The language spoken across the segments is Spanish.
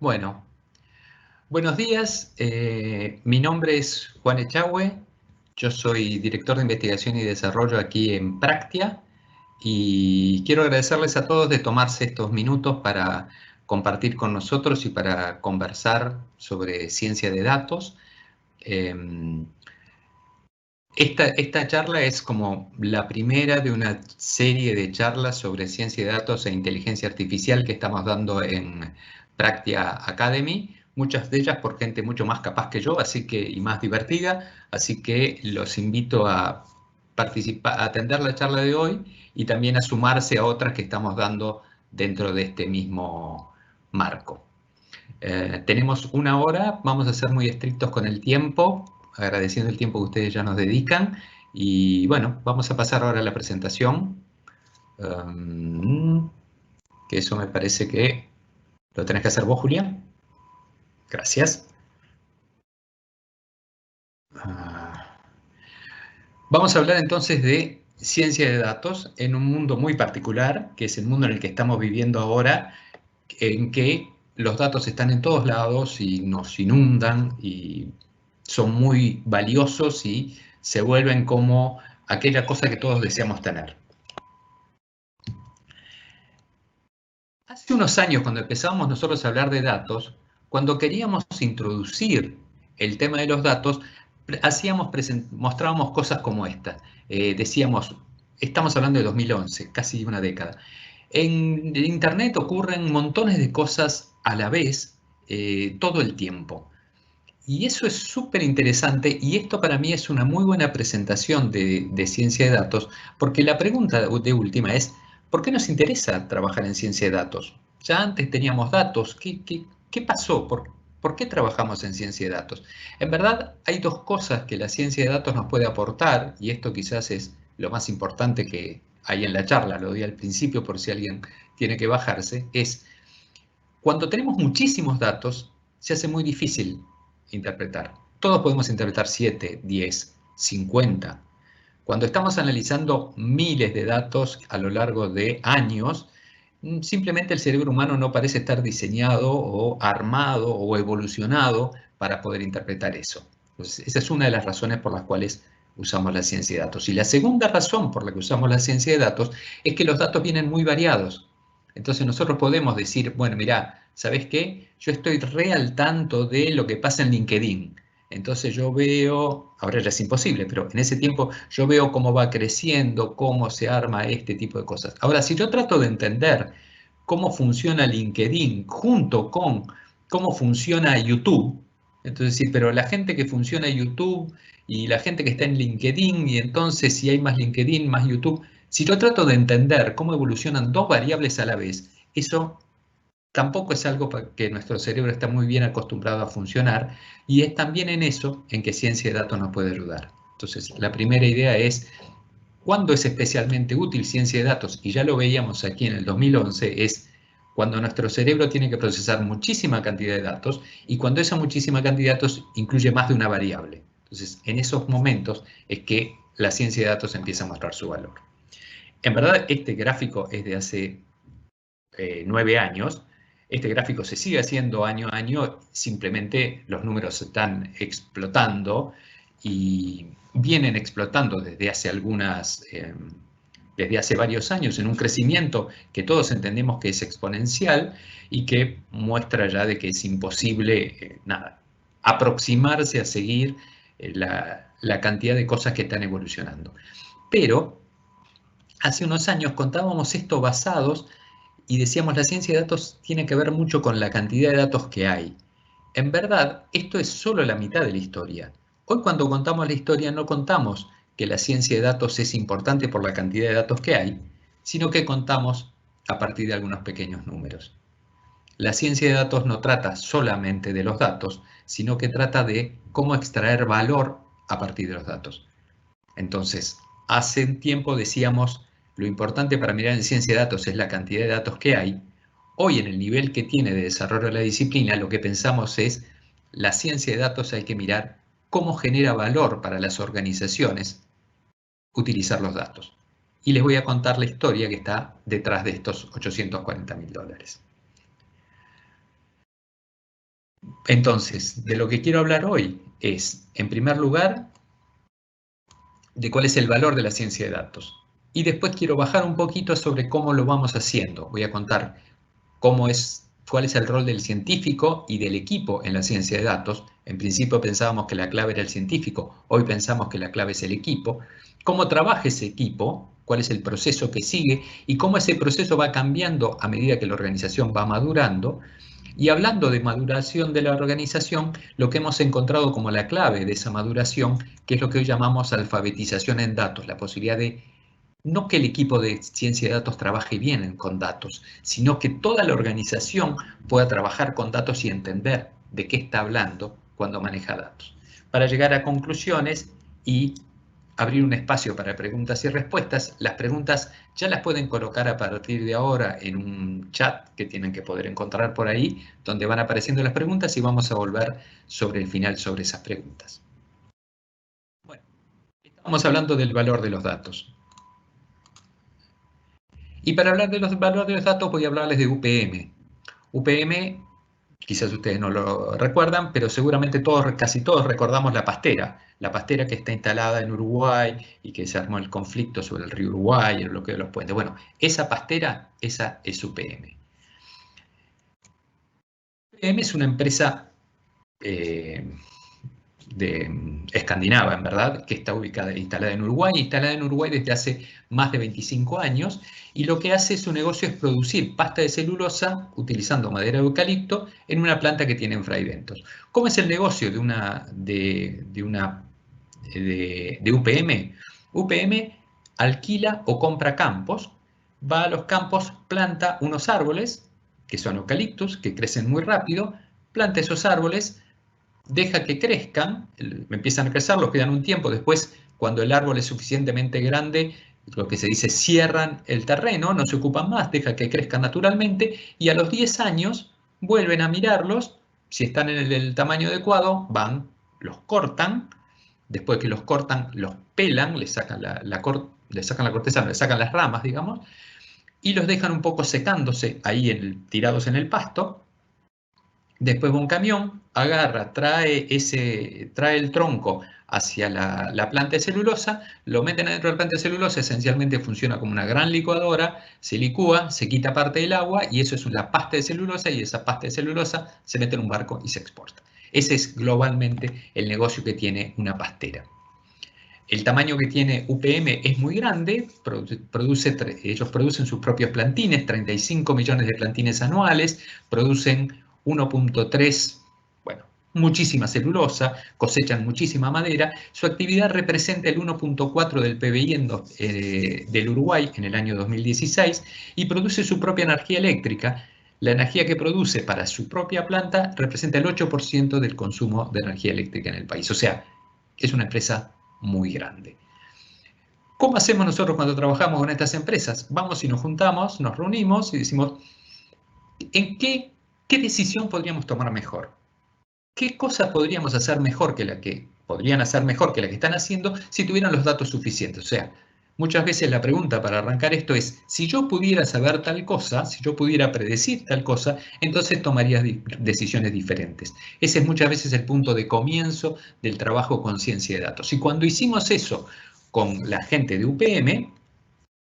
Bueno, buenos días. Mi nombre es Juan Echagüe. Yo soy director de investigación y desarrollo aquí en Practia y quiero agradecerles a todos de tomarse estos minutos para compartir con nosotros y para conversar sobre ciencia de datos. Em, esta charla es como la primera de una serie de charlas sobre ciencia de datos e inteligencia artificial que estamos dando en Practia Academy, muchas de ellas por gente mucho más capaz que yo, así que, y más divertida, así que los invito a participar, a atender la charla de hoy y también a sumarse a otras que estamos dando dentro de este mismo marco. Tenemos una hora, vamos a ser muy estrictos con el tiempo, agradeciendo el tiempo que ustedes ya nos dedican. Y bueno, vamos a pasar ahora a la presentación, que eso me parece que lo tenés que hacer vos, Julián. Gracias. Ah, Vamos a hablar entonces de ciencia de datos en un mundo muy particular, que es el mundo en el que estamos viviendo ahora, en que los datos están en todos lados y nos inundan y son muy valiosos y se vuelven como aquella cosa que todos deseamos tener. Hace unos años, cuando empezamos nosotros a hablar de datos, cuando queríamos introducir el tema de los datos, mostrábamos cosas como esta. Decíamos, estamos hablando de 2011, casi una década. En Internet ocurren montones de cosas a la vez, todo el tiempo. Y eso es súper interesante y esto para mí es una muy buena presentación de ciencia de datos, porque la pregunta de última es, ¿por qué nos interesa trabajar en ciencia de datos? Ya antes teníamos datos, ¿qué pasó? ¿Por qué trabajamos en ciencia de datos? En verdad hay dos cosas que la ciencia de datos nos puede aportar, y esto quizás es lo más importante que hay en la charla, lo di al principio por si alguien tiene que bajarse, es cuando tenemos muchísimos datos, se hace muy difícil interpretar. Todos podemos interpretar 7, 10, 50. Cuando estamos analizando miles de datos a lo largo de años, simplemente el cerebro humano no parece estar diseñado o armado o evolucionado para poder interpretar eso. Entonces, esa es una de las razones por las cuales usamos la ciencia de datos. Y la segunda razón por la que usamos la ciencia de datos es que los datos vienen muy variados. Entonces nosotros podemos decir, bueno, mira, ¿sabes qué? Yo estoy re al tanto de lo que pasa en LinkedIn. Entonces yo veo, ahora ya es imposible, pero en ese tiempo yo veo cómo va creciendo, cómo se arma este tipo de cosas. Ahora, si yo trato de entender cómo funciona LinkedIn junto con cómo funciona YouTube, entonces sí, pero la gente que funciona YouTube y la gente que está en LinkedIn, y entonces si hay más LinkedIn, más YouTube, si yo trato de entender cómo evolucionan dos variables a la vez, eso tampoco es algo que nuestro cerebro está muy bien acostumbrado a funcionar y es también en eso en que ciencia de datos nos puede ayudar. Entonces, la primera idea es, ¿cuándo es especialmente útil ciencia de datos? Y ya lo veíamos aquí en el 2011, es cuando nuestro cerebro tiene que procesar muchísima cantidad de datos y cuando esa muchísima cantidad de datos incluye más de una variable. Entonces, en esos momentos es que la ciencia de datos empieza a mostrar su valor. En verdad, este gráfico es de hace 9 años. Este gráfico se sigue haciendo año a año, simplemente los números están explotando y vienen explotando desde hace varios años en un crecimiento que todos entendemos que es exponencial y que muestra ya de que es imposible aproximarse a seguir la cantidad de cosas que están evolucionando. Pero hace unos años contábamos esto basados y decíamos la ciencia de datos tiene que ver mucho con la cantidad de datos que hay. En verdad, esto es solo la mitad de la historia. Hoy cuando contamos la historia no contamos que la ciencia de datos es importante por la cantidad de datos que hay, sino que contamos a partir de algunos pequeños números. La ciencia de datos no trata solamente de los datos, sino que trata de cómo extraer valor a partir de los datos. Entonces, hace un tiempo decíamos, lo importante para mirar en ciencia de datos es la cantidad de datos que hay. Hoy, en el nivel que tiene de desarrollo de la disciplina, lo que pensamos es, la ciencia de datos hay que mirar cómo genera valor para las organizaciones utilizar los datos. Y les voy a contar la historia que está detrás de estos $840.000. Entonces, de lo que quiero hablar hoy es, en primer lugar, de cuál es el valor de la ciencia de datos. Y después quiero bajar un poquito sobre cómo lo vamos haciendo. Voy a contar cuál es el rol del científico y del equipo en la ciencia de datos. En principio pensábamos que la clave era el científico, hoy pensamos que la clave es el equipo. Cómo trabaja ese equipo, cuál es el proceso que sigue y cómo ese proceso va cambiando a medida que la organización va madurando. Y hablando de maduración de la organización, lo que hemos encontrado como la clave de esa maduración, que es lo que hoy llamamos alfabetización en datos, la posibilidad de no que el equipo de ciencia de datos trabaje bien con datos, sino que toda la organización pueda trabajar con datos y entender de qué está hablando cuando maneja datos. Para llegar a conclusiones y abrir un espacio para preguntas y respuestas, las preguntas ya las pueden colocar a partir de ahora en un chat que tienen que poder encontrar por ahí, donde van apareciendo las preguntas y vamos a volver sobre el final sobre esas preguntas. Bueno, estamos hablando del valor de los datos. Y para hablar de los valores de los datos voy a hablarles de UPM. UPM, quizás ustedes no lo recuerdan, pero seguramente casi todos recordamos la pastera que está instalada en Uruguay y que se armó el conflicto sobre el río Uruguay y el bloqueo de los puentes. Bueno, esa pastera, esa es UPM. UPM es una empresa escandinava, en verdad, que está instalada en Uruguay desde hace más de 25 años, y lo que hace su negocio es producir pasta de celulosa utilizando madera de eucalipto en una planta que tiene en Fray Bentos. ¿Cómo es el negocio de UPM? UPM alquila o compra campos, va a los campos, planta unos árboles, que son eucaliptos, que crecen muy rápido, planta esos árboles, deja que crezcan, empiezan a crecer, los quedan un tiempo, después cuando el árbol es suficientemente grande, lo que se dice cierran el terreno, no se ocupan más, deja que crezcan naturalmente y a los 10 años vuelven a mirarlos, si están en el tamaño adecuado, van, los cortan, después que los cortan, los pelan, le sacan la corteza, le sacan las ramas, digamos, y los dejan un poco secándose ahí tirados en el pasto. Después va un camión, agarra, trae el tronco hacia la planta de celulosa, lo meten adentro de la planta de celulosa, esencialmente funciona como una gran licuadora, se licúa, se quita parte del agua y eso es la pasta de celulosa y esa pasta de celulosa se mete en un barco y se exporta. Ese es globalmente el negocio que tiene una pastera. El tamaño que tiene UPM es muy grande, ellos producen sus propios plantines, 35 millones de plantines anuales, producen 1.3, bueno, muchísima celulosa, cosechan muchísima madera. Su actividad representa el 1.4 del PBI del Uruguay en el año 2016 y produce su propia energía eléctrica. La energía que produce para su propia planta representa el 8% del consumo de energía eléctrica en el país. O sea, es una empresa muy grande. ¿Cómo hacemos nosotros cuando trabajamos con estas empresas? Vamos y nos juntamos, nos reunimos y decimos, ¿en qué decisión podríamos tomar mejor? ¿Qué cosas podríamos hacer mejor que podrían hacer mejor que la que están haciendo si tuvieran los datos suficientes? O sea, muchas veces la pregunta para arrancar esto es, si yo pudiera saber tal cosa, si yo pudiera predecir tal cosa, entonces tomaría decisiones diferentes. Ese es muchas veces el punto de comienzo del trabajo con ciencia de datos. Y cuando hicimos eso con la gente de UPM,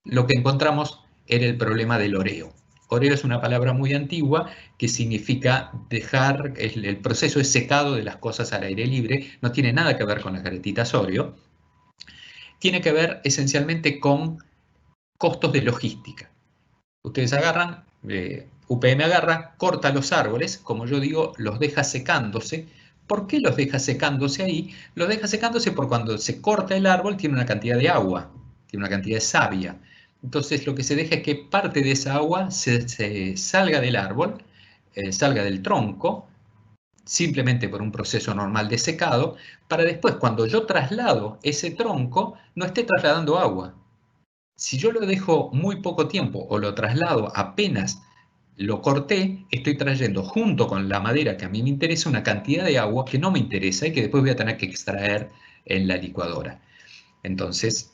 lo que encontramos era el problema del oreo. Oreo es una palabra muy antigua que significa dejar, el proceso es secado de las cosas al aire libre, no tiene nada que ver con las galletitas Oreo, tiene que ver esencialmente con costos de logística. Ustedes agarran, UPM agarra, corta los árboles, como yo digo, los deja secándose. ¿Por qué los deja secándose ahí? Los deja secándose porque cuando se corta el árbol tiene una cantidad de agua, tiene una cantidad de savia. Entonces lo que se deja es que parte de esa agua se salga del árbol, salga del tronco, simplemente por un proceso normal de secado, para después cuando yo traslado ese tronco no esté trasladando agua. Si yo lo dejo muy poco tiempo o lo traslado apenas lo corté, estoy trayendo junto con la madera que a mí me interesa una cantidad de agua que no me interesa y que después voy a tener que extraer en la licuadora. Entonces,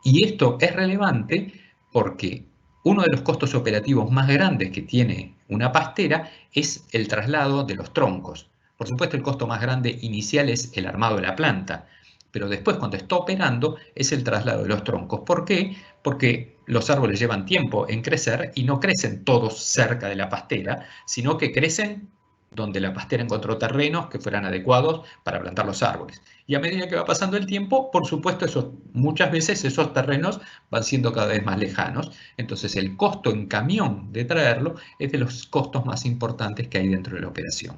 y esto es relevante porque uno de los costos operativos más grandes que tiene una pastera es el traslado de los troncos. Por supuesto, el costo más grande inicial es el armado de la planta, pero después, cuando está operando, es el traslado de los troncos. ¿Por qué? Porque los árboles llevan tiempo en crecer y no crecen todos cerca de la pastera, sino que crecen donde la pastera encontró terrenos que fueran adecuados para plantar los árboles. Y a medida que va pasando el tiempo, por supuesto, muchas veces esos terrenos van siendo cada vez más lejanos. Entonces, el costo en camión de traerlo es de los costos más importantes que hay dentro de la operación.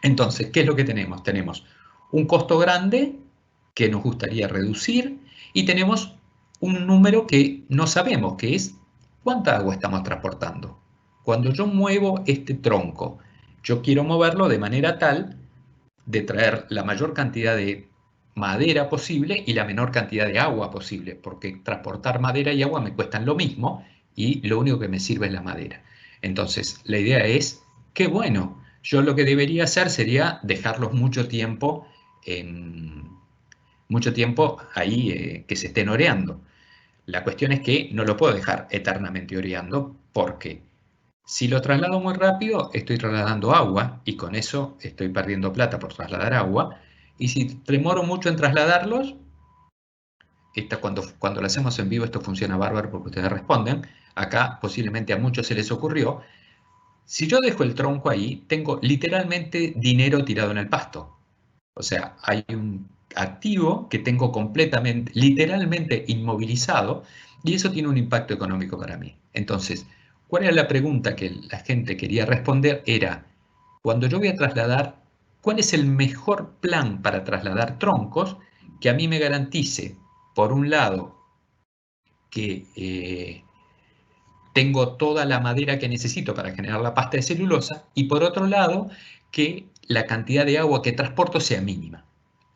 Entonces, ¿qué es lo que tenemos? Tenemos un costo grande que nos gustaría reducir y tenemos un número que no sabemos, que es cuánta agua estamos transportando. Cuando yo muevo este tronco, yo quiero moverlo de manera tal de traer la mayor cantidad de madera posible y la menor cantidad de agua posible, porque transportar madera y agua me cuestan lo mismo y lo único que me sirve es la madera. Entonces, la idea es, qué bueno, yo lo que debería hacer sería dejarlos mucho tiempo ahí que se estén oreando. La cuestión es que no lo puedo dejar eternamente oreando porque si lo traslado muy rápido, estoy trasladando agua y con eso estoy perdiendo plata por trasladar agua. Y si demoro mucho en trasladarlos, cuando lo hacemos en vivo esto funciona bárbaro porque ustedes responden. Acá posiblemente a muchos se les ocurrió. Si yo dejo el tronco ahí, tengo literalmente dinero tirado en el pasto. O sea, hay un activo que tengo completamente, literalmente inmovilizado y eso tiene un impacto económico para mí. Entonces, ¿cuál era la pregunta que la gente quería responder? Era, cuando yo voy a trasladar, ¿cuál es el mejor plan para trasladar troncos que a mí me garantice, por un lado, que tengo toda la madera que necesito para generar la pasta de celulosa y por otro lado, que la cantidad de agua que transporto sea mínima?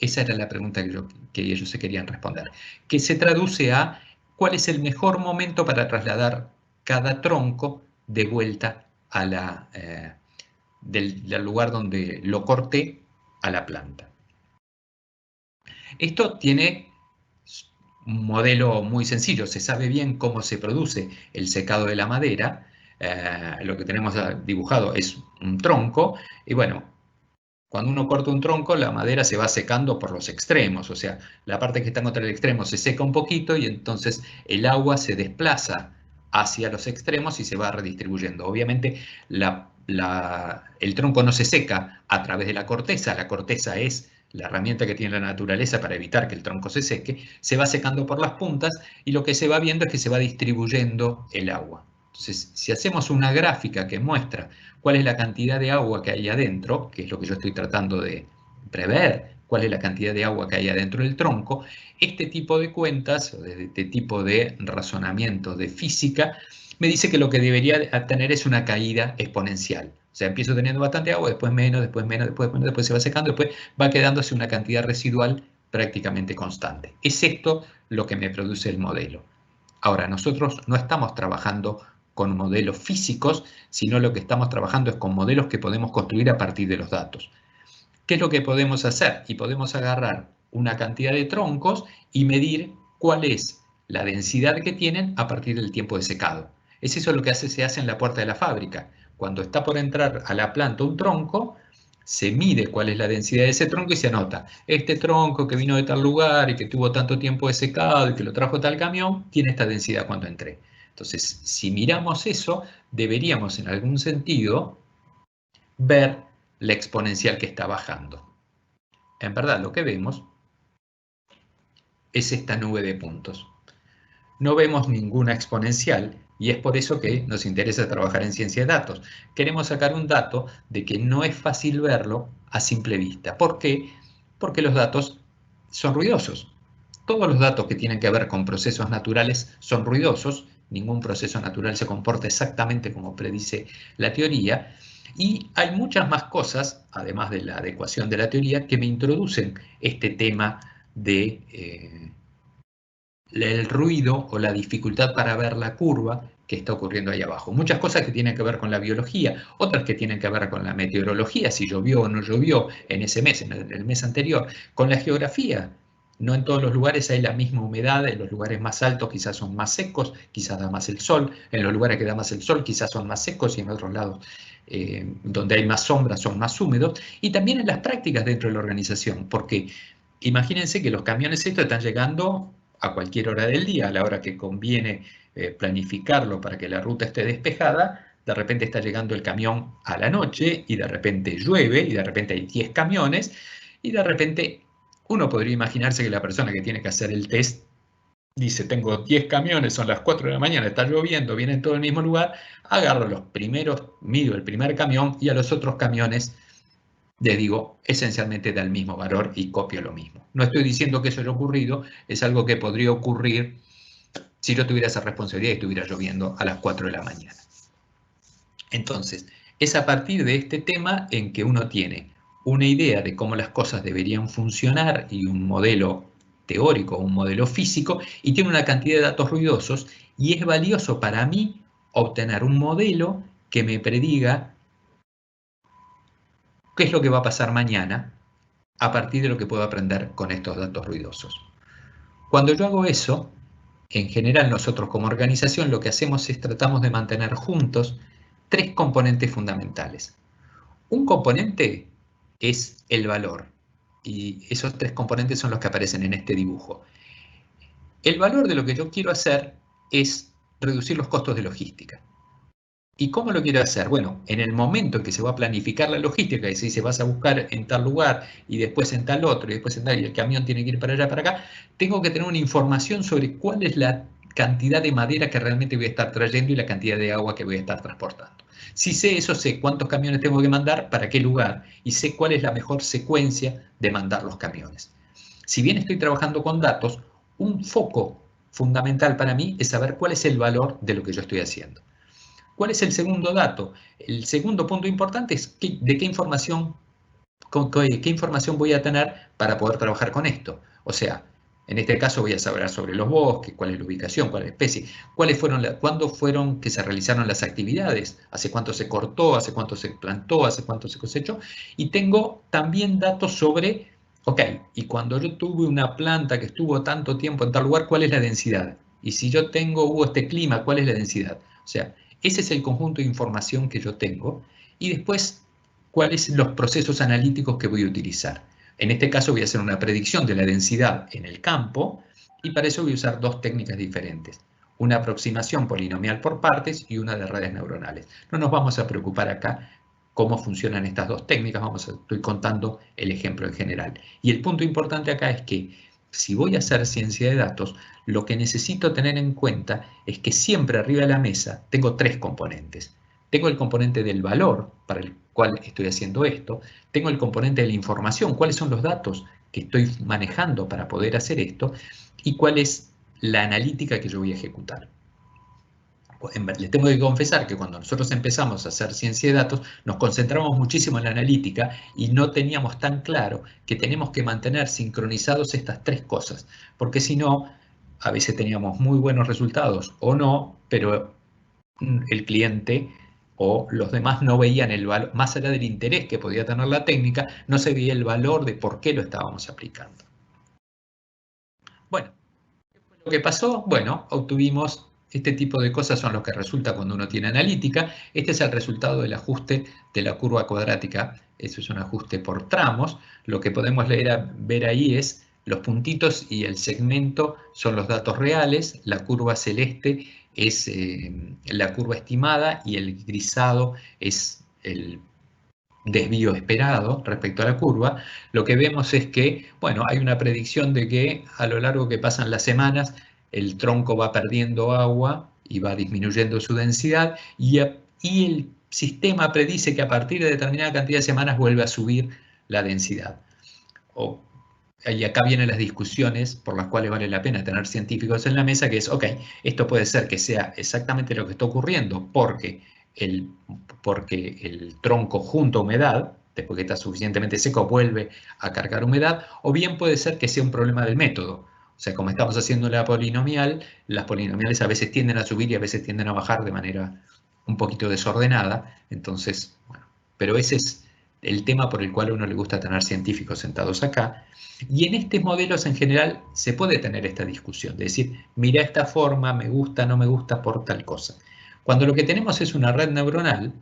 Esa era la pregunta que ellos se querían responder, que se traduce a cuál es el mejor momento para trasladar cada tronco de vuelta a del lugar donde lo corté a la planta. Esto tiene un modelo muy sencillo, se sabe bien cómo se produce el secado de la madera. Lo que tenemos dibujado es un tronco y bueno, cuando uno corta un tronco, la madera se va secando por los extremos, o sea, la parte que está contra el extremo se seca un poquito y entonces el agua se desplaza hacia los extremos y se va redistribuyendo. Obviamente, el tronco no se seca a través de la corteza es la herramienta que tiene la naturaleza para evitar que el tronco se seque, se va secando por las puntas y lo que se va viendo es que se va distribuyendo el agua. Entonces, si hacemos una gráfica que muestra cuál es la cantidad de agua que hay adentro, que es lo que yo estoy tratando de prever, cuál es la cantidad de agua que hay adentro del tronco, este tipo de cuentas, o este tipo de razonamiento de física, me dice que lo que debería tener es una caída exponencial. O sea, empiezo teniendo bastante agua, después menos, después menos, después menos, después se va secando, después va quedándose una cantidad residual prácticamente constante. Es esto lo que me produce el modelo. Ahora, nosotros no estamos trabajando con modelos físicos, sino lo que estamos trabajando es con modelos que podemos construir a partir de los datos. ¿Qué es lo que podemos hacer? Y podemos agarrar una cantidad de troncos y medir cuál es la densidad que tienen a partir del tiempo de secado. Es eso lo que se hace en la puerta de la fábrica. Cuando está por entrar a la planta un tronco, se mide cuál es la densidad de ese tronco y se anota. Este tronco que vino de tal lugar y que tuvo tanto tiempo de secado y que lo trajo tal camión, tiene esta densidad cuando entré. Entonces, si miramos eso, deberíamos en algún sentido ver la exponencial que está bajando. En verdad, lo que vemos es esta nube de puntos. No vemos ninguna exponencial y es por eso que nos interesa trabajar en ciencia de datos. Queremos sacar un dato de que no es fácil verlo a simple vista. ¿Por qué? Porque los datos son ruidosos. Todos los datos que tienen que ver con procesos naturales son ruidosos. Ningún proceso natural se comporta exactamente como predice la teoría. Y hay muchas más cosas, además de la adecuación de la teoría, que me introducen este tema de el ruido o la dificultad para ver la curva que está ocurriendo ahí abajo. Muchas cosas que tienen que ver con la biología, otras que tienen que ver con la meteorología, si llovió o no llovió en ese mes, en el mes anterior, con la geografía. No en todos los lugares hay la misma humedad, en los lugares más altos quizás son más secos, quizás da más el sol, en los lugares que da más el sol quizás son más secos y en otros lados donde hay más sombra son más húmedos, y también en las prácticas dentro de la organización, porque imagínense que los camiones estos están llegando a cualquier hora del día, a la hora que conviene planificarlo para que la ruta esté despejada. De repente está llegando el camión a la noche y de repente llueve y de repente hay 10 camiones y de repente uno podría imaginarse que la persona que tiene que hacer el test dice, tengo 10 camiones, son las 4 de la mañana, está lloviendo, vienen todos al mismo lugar, agarro los primeros, mido el primer camión y a los otros camiones les digo esencialmente da el mismo valor y copio lo mismo. No estoy diciendo que eso haya ocurrido, es algo que podría ocurrir si yo tuviera esa responsabilidad y estuviera lloviendo a las 4 de la mañana. Entonces, es a partir de este tema en que uno tiene una idea de cómo las cosas deberían funcionar y un modelo teórico, un modelo físico, y tiene una cantidad de datos ruidosos, y es valioso para mí obtener un modelo que me prediga qué es lo que va a pasar mañana a partir de lo que puedo aprender con estos datos ruidosos. Cuando yo hago eso, en general nosotros como organización lo que hacemos es tratamos de mantener juntos tres componentes fundamentales. Un componente es el valor, y esos tres componentes son los que aparecen en este dibujo. El valor de lo que yo quiero hacer es reducir los costos de logística. ¿Y cómo lo quiero hacer? Bueno, en el momento en que se va a planificar la logística y se dice vas a buscar en tal lugar y después en tal otro y después en tal y el camión tiene que ir para allá, para acá, tengo que tener una información sobre cuál es la cantidad de madera que realmente voy a estar trayendo y la cantidad de agua que voy a estar transportando. Si sé eso, sé cuántos camiones tengo que mandar, para qué lugar, y sé cuál es la mejor secuencia de mandar los camiones. Si bien estoy trabajando con datos, un foco fundamental para mí es saber cuál es el valor de lo que yo estoy haciendo. ¿Cuál es el segundo dato? El segundo punto importante es de qué información voy a tener para poder trabajar con esto. O sea, en este caso voy a saber sobre los bosques, cuál es la ubicación, cuál es la especie, cuándo fueron que se realizaron las actividades, hace cuánto se cortó, hace cuánto se plantó, hace cuánto se cosechó. Y tengo también datos sobre, ok, y cuando yo tuve una planta que estuvo tanto tiempo en tal lugar, ¿cuál es la densidad? Y si yo hubo este clima, ¿cuál es la densidad? O sea, ese es el conjunto de información que yo tengo. Y después, cuáles son los procesos analíticos que voy a utilizar. En este caso voy a hacer una predicción de la densidad en el campo y para eso voy a usar dos técnicas diferentes. Una aproximación polinomial por partes y una de redes neuronales. No nos vamos a preocupar acá cómo funcionan estas dos técnicas, estoy contando el ejemplo en general. Y el punto importante acá es que si voy a hacer ciencia de datos, lo que necesito tener en cuenta es que siempre arriba de la mesa tengo tres componentes. Tengo el componente del valor, para el cual estoy haciendo esto. Tengo el componente de la información, cuáles son los datos que estoy manejando para poder hacer esto, y cuál es la analítica que yo voy a ejecutar. Les tengo que confesar que cuando nosotros empezamos a hacer ciencia de datos, nos concentramos muchísimo en la analítica y no teníamos tan claro que tenemos que mantener sincronizados estas tres cosas, porque si no, a veces teníamos muy buenos resultados o no, pero el cliente o los demás no veían el valor, más allá del interés que podía tener la técnica, no se veía el valor de por qué lo estábamos aplicando. Bueno, ¿qué fue lo que pasó? Bueno, obtuvimos este tipo de cosas, son los que resulta cuando uno tiene analítica. Este es el resultado del ajuste de la curva cuadrática. Eso es un ajuste por tramos. Lo que podemos ver ahí es los puntitos y el segmento son los datos reales. La curva celeste es la curva estimada y el grisado es el desvío esperado respecto a la curva. Lo que vemos es que, bueno, hay una predicción de que a lo largo que pasan las semanas, el tronco va perdiendo agua y va disminuyendo su densidad, y el sistema predice que a partir de determinada cantidad de semanas vuelve a subir la densidad. Y acá vienen las discusiones por las cuales vale la pena tener científicos en la mesa, que es, ok, esto puede ser que sea exactamente lo que está ocurriendo porque el tronco junta humedad, después que está suficientemente seco vuelve a cargar humedad, o bien puede ser que sea un problema del método. O sea, como estamos haciendo la polinomial, las polinomiales a veces tienden a subir y a veces tienden a bajar de manera un poquito desordenada. Entonces, bueno, pero ese es, el tema por el cual a uno le gusta tener científicos sentados acá. Y en estos modelos en general se puede tener esta discusión, de decir, mira esta forma, me gusta, no me gusta por tal cosa. Cuando lo que tenemos es una red neuronal,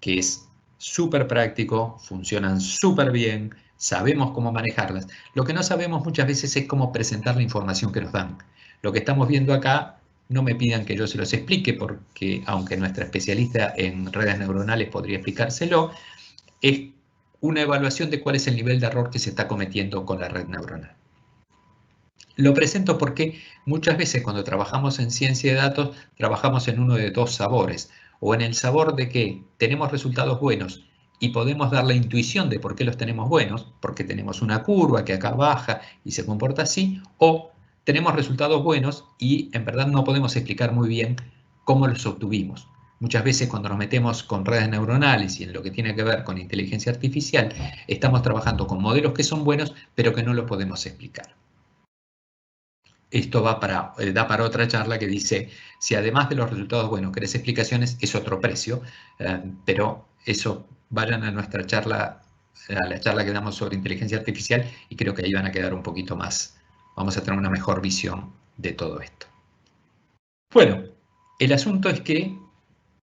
que es súper práctico, funcionan súper bien, sabemos cómo manejarlas. Lo que no sabemos muchas veces es cómo presentar la información que nos dan. Lo que estamos viendo acá, no me pidan que yo se los explique, porque aunque nuestra especialista en redes neuronales podría explicárselo, es una evaluación de cuál es el nivel de error que se está cometiendo con la red neuronal. Lo presento porque muchas veces cuando trabajamos en ciencia de datos, trabajamos en uno de dos sabores, o en el sabor de que tenemos resultados buenos y podemos dar la intuición de por qué los tenemos buenos, porque tenemos una curva que acá baja y se comporta así, o tenemos resultados buenos y en verdad no podemos explicar muy bien cómo los obtuvimos. Muchas veces cuando nos metemos con redes neuronales y en lo que tiene que ver con inteligencia artificial, estamos trabajando con modelos que son buenos, pero que no los podemos explicar. Esto da para otra charla que dice, si además de los resultados buenos querés explicaciones, es otro precio, pero eso, vayan a nuestra charla, a la charla que damos sobre inteligencia artificial y creo que ahí van a quedar un poquito más, vamos a tener una mejor visión de todo esto. Bueno, el asunto es que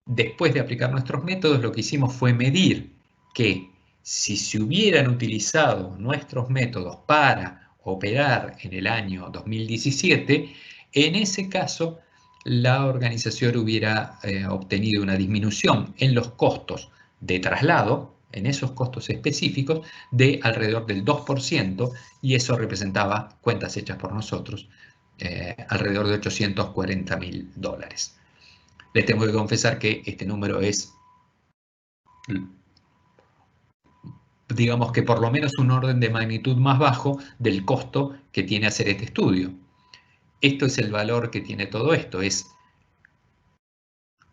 después de aplicar nuestros métodos, lo que hicimos fue medir que si se hubieran utilizado nuestros métodos para operar en el año 2017, en ese caso la organización hubiera obtenido una disminución en los costos de traslado, en esos costos específicos, de alrededor del 2%, y eso representaba, cuentas hechas por nosotros, alrededor de $840.000. Les tengo que confesar que este número es, digamos que por lo menos un orden de magnitud más bajo del costo que tiene hacer este estudio. Esto es el valor que tiene todo esto, es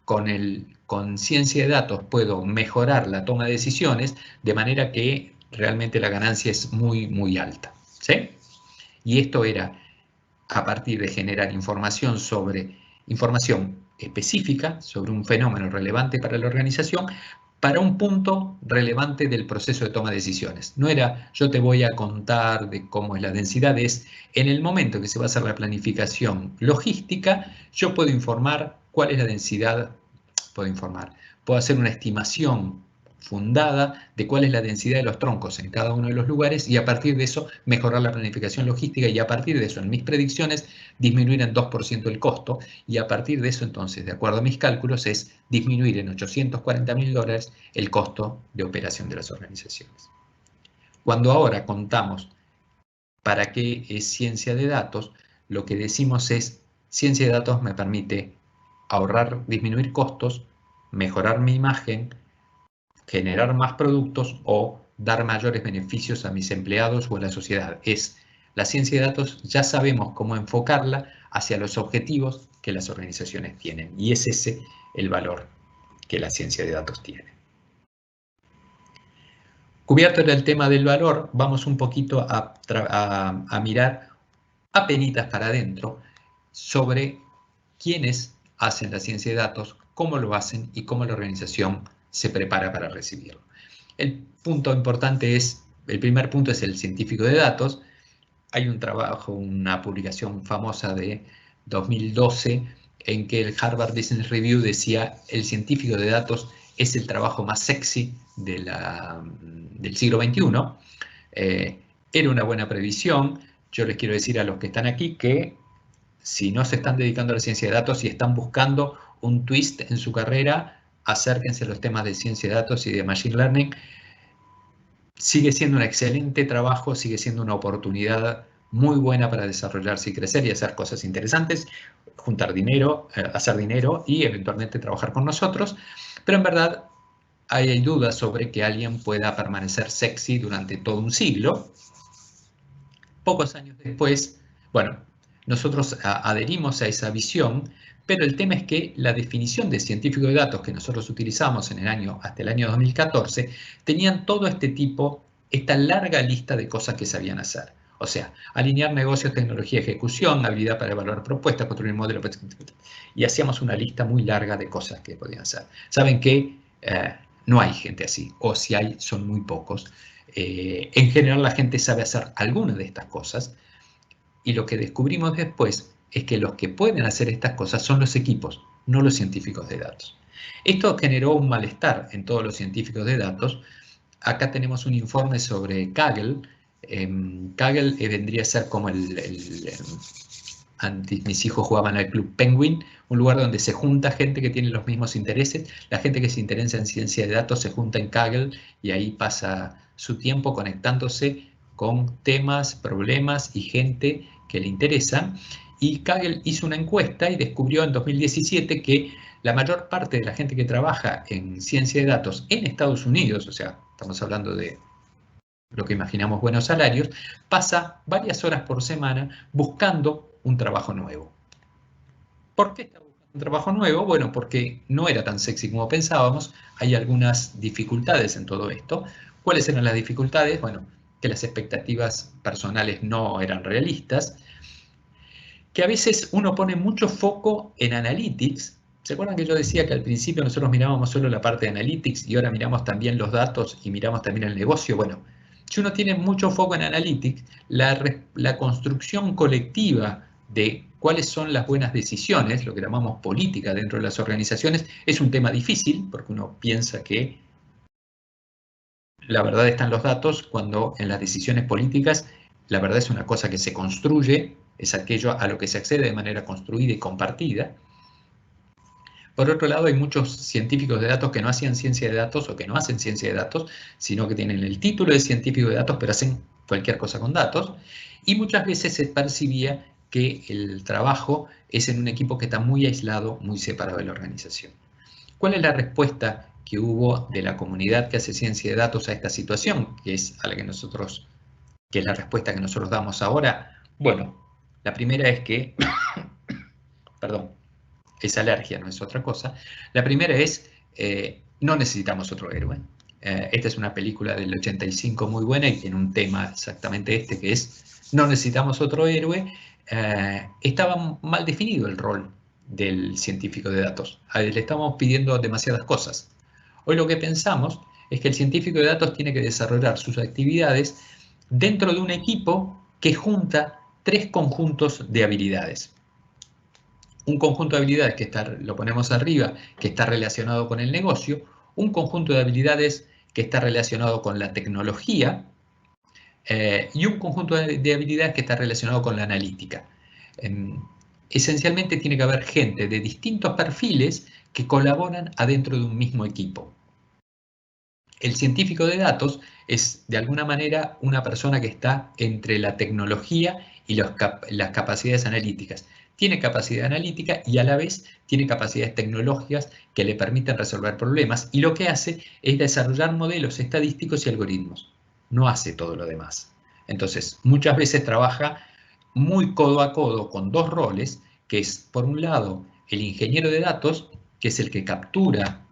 con ciencia de datos puedo mejorar la toma de decisiones de manera que realmente la ganancia es muy, muy alta, ¿sí? Y esto era a partir de generar información específica sobre un fenómeno relevante para la organización, para un punto relevante del proceso de toma de decisiones. No era yo te voy a contar de cómo es la densidad, es en el momento que se va a hacer la planificación logística, yo puedo informar cuál es la densidad, puedo hacer una estimación fundada de cuál es la densidad de los troncos en cada uno de los lugares y a partir de eso mejorar la planificación logística y a partir de eso en mis predicciones disminuir en 2% el costo y a partir de eso entonces, de acuerdo a mis cálculos, es disminuir en $840.000 el costo de operación de las organizaciones. Cuando ahora contamos para qué es ciencia de datos, lo que decimos es ciencia de datos me permite ahorrar, disminuir costos, mejorar mi imagen, generar más productos o dar mayores beneficios a mis empleados o a la sociedad. Es la ciencia de datos, ya sabemos cómo enfocarla hacia los objetivos que las organizaciones tienen. Y es ese el valor que la ciencia de datos tiene. Cubierto el tema del valor, vamos un poquito a mirar apenitas para adentro sobre quiénes hacen la ciencia de datos, cómo lo hacen y cómo la organización se prepara para recibirlo. El punto importante es, el primer punto es el científico de datos. Hay un trabajo, una publicación famosa de 2012 en que el Harvard Business Review decía el científico de datos es el trabajo más sexy del siglo XXI. Era una buena previsión. Yo les quiero decir a los que están aquí que si no se están dedicando a la ciencia de datos y están buscando un twist en su carrera, acérquense a los temas de ciencia de datos y de Machine Learning. Sigue siendo un excelente trabajo, sigue siendo una oportunidad muy buena para desarrollarse y crecer y hacer cosas interesantes, juntar dinero, hacer dinero y eventualmente trabajar con nosotros. Pero en verdad hay dudas sobre que alguien pueda permanecer sexy durante todo un siglo. Pocos años después, bueno, nosotros adherimos a esa visión, pero el tema es que la definición de científico de datos que nosotros utilizamos hasta el año 2014, tenían todo este tipo, esta larga lista de cosas que sabían hacer. O sea, alinear negocios, tecnología, ejecución, habilidad para evaluar propuestas, construir modelos, y hacíamos una lista muy larga de cosas que podían hacer. Saben que no hay gente así, o si hay, son muy pocos. En general la gente sabe hacer alguna de estas cosas, y lo que descubrimos después es que los que pueden hacer estas cosas son los equipos, no los científicos de datos. Esto generó un malestar en todos los científicos de datos. Acá tenemos un informe sobre Kaggle. Kaggle vendría a ser como antes mis hijos jugaban al Club Penguin, un lugar donde se junta gente que tiene los mismos intereses. La gente que se interesa en ciencia de datos se junta en Kaggle y ahí pasa su tiempo conectándose con temas, problemas y gente que le interesa. Y Kaggle hizo una encuesta y descubrió en 2017 que la mayor parte de la gente que trabaja en ciencia de datos en Estados Unidos, o sea, estamos hablando de lo que imaginamos buenos salarios, pasa varias horas por semana buscando un trabajo nuevo. ¿Por qué está buscando un trabajo nuevo? Bueno, porque no era tan sexy como pensábamos, hay algunas dificultades en todo esto. ¿Cuáles eran las dificultades? Bueno, que las expectativas personales no eran realistas, que a veces uno pone mucho foco en analytics. ¿Se acuerdan que yo decía que al principio nosotros mirábamos solo la parte de analytics y ahora miramos también los datos y miramos también el negocio? Bueno, si uno tiene mucho foco en analytics, la construcción colectiva de cuáles son las buenas decisiones, lo que llamamos política dentro de las organizaciones, es un tema difícil porque uno piensa que la verdad está en los datos, cuando en las decisiones políticas la verdad es una cosa que se construye, es aquello a lo que se accede de manera construida y compartida. Por otro lado, hay muchos científicos de datos que no hacían ciencia de datos o que no hacen ciencia de datos, sino que tienen el título de científico de datos, pero hacen cualquier cosa con datos. Y muchas veces se percibía que el trabajo es en un equipo que está muy aislado, muy separado de la organización. ¿Cuál es la respuesta que hubo de la comunidad que hace ciencia de datos a esta situación, que es a la que es la respuesta que nosotros damos ahora? Bueno, la primera es que, perdón, es alergia, no es otra cosa. La primera es, no necesitamos otro héroe. Esta es una película del 85 muy buena y tiene un tema exactamente este, que es, no necesitamos otro héroe. Estaba mal definido el rol del científico de datos. Le estamos pidiendo demasiadas cosas. Hoy lo que pensamos es que el científico de datos tiene que desarrollar sus actividades dentro de un equipo que junta tres conjuntos de habilidades. Un conjunto de habilidades que lo ponemos arriba, que está relacionado con el negocio, un conjunto de habilidades que está relacionado con la tecnología y un conjunto de habilidades que está relacionado con la analítica. Esencialmente tiene que haber gente de distintos perfiles que colaboran adentro de un mismo equipo. El científico de datos es, de alguna manera, una persona que está entre la tecnología y las capacidades analíticas. Tiene capacidad analítica y a la vez tiene capacidades tecnológicas que le permiten resolver problemas, y lo que hace es desarrollar modelos estadísticos y algoritmos. No hace todo lo demás. Entonces, muchas veces trabaja muy codo a codo con dos roles, que es, por un lado, el ingeniero de datos, que es el que captura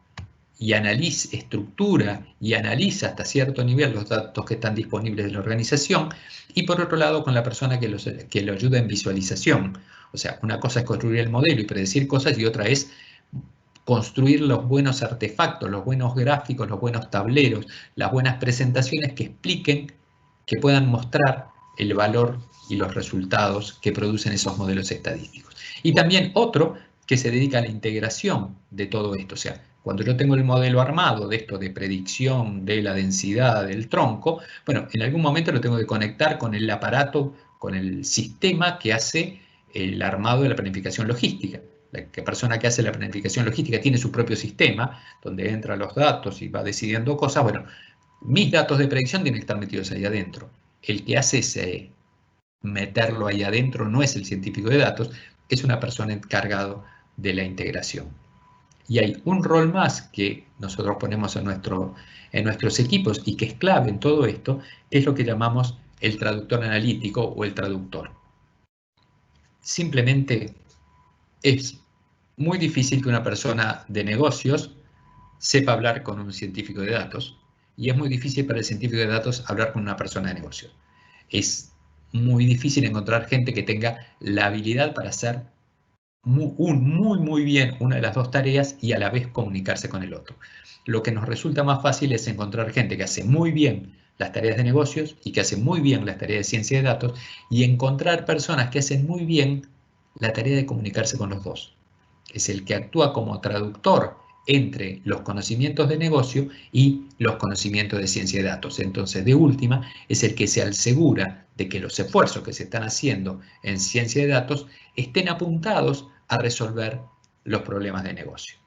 y estructura y analiza hasta cierto nivel los datos que están disponibles de la organización, y por otro lado con la persona que lo ayuda en visualización. O sea, una cosa es construir el modelo y predecir cosas y otra es construir los buenos artefactos, los buenos gráficos, los buenos tableros, las buenas presentaciones que expliquen, que puedan mostrar el valor y los resultados que producen esos modelos estadísticos. Y también otro que se dedica a la integración de todo esto. O sea, cuando yo tengo el modelo armado de esto de predicción de la densidad del tronco, bueno, en algún momento lo tengo que conectar con el aparato, con el sistema que hace el armado de la planificación logística. La persona que hace la planificación logística tiene su propio sistema, donde entran los datos y va decidiendo cosas. Bueno, mis datos de predicción tienen que estar metidos ahí adentro. El que hace ese meterlo ahí adentro no es el científico de datos, es una persona encargada de la integración. Y hay un rol más que nosotros ponemos en nuestros equipos y que es clave en todo esto, que es lo que llamamos el traductor analítico o el traductor. Simplemente es muy difícil que una persona de negocios sepa hablar con un científico de datos, y es muy difícil para el científico de datos hablar con una persona de negocios. Es muy difícil encontrar gente que tenga la habilidad para hacer muy bien una de las dos tareas y a la vez comunicarse con el otro. Lo que nos resulta más fácil es encontrar gente que hace muy bien las tareas de negocios y que hace muy bien las tareas de ciencia de datos, y encontrar personas que hacen muy bien la tarea de comunicarse con los dos. Es el que actúa como traductor entre los conocimientos de negocio y los conocimientos de ciencia de datos. Entonces, de última, es el que se asegura de que los esfuerzos que se están haciendo en ciencia de datos estén apuntados a resolver los problemas de negocio.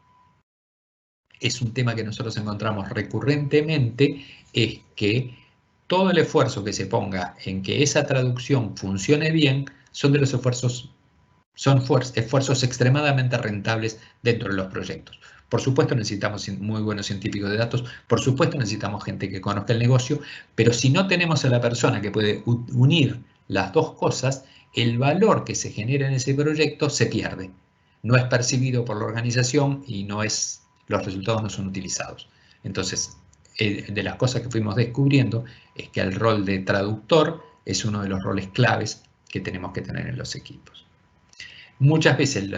Es un tema que nosotros encontramos recurrentemente, es que todo el esfuerzo que se ponga en que esa traducción funcione bien son de los esfuerzos extremadamente rentables dentro de los proyectos. Por supuesto necesitamos muy buenos científicos de datos, por supuesto necesitamos gente que conozca el negocio, pero si no tenemos a la persona que puede unir las dos cosas, el valor que se genera en ese proyecto se pierde. No es percibido por la organización y los resultados no son utilizados. Entonces, de las cosas que fuimos descubriendo es que el rol de traductor es uno de los roles claves que tenemos que tener en los equipos. Muchas veces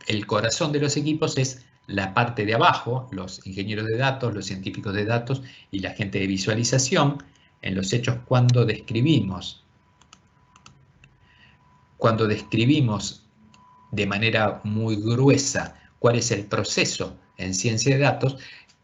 el corazón de los equipos es la parte de abajo, los ingenieros de datos, los científicos de datos y la gente de visualización. En los hechos, cuando describimos de manera muy gruesa cuál es el proceso en ciencia de datos,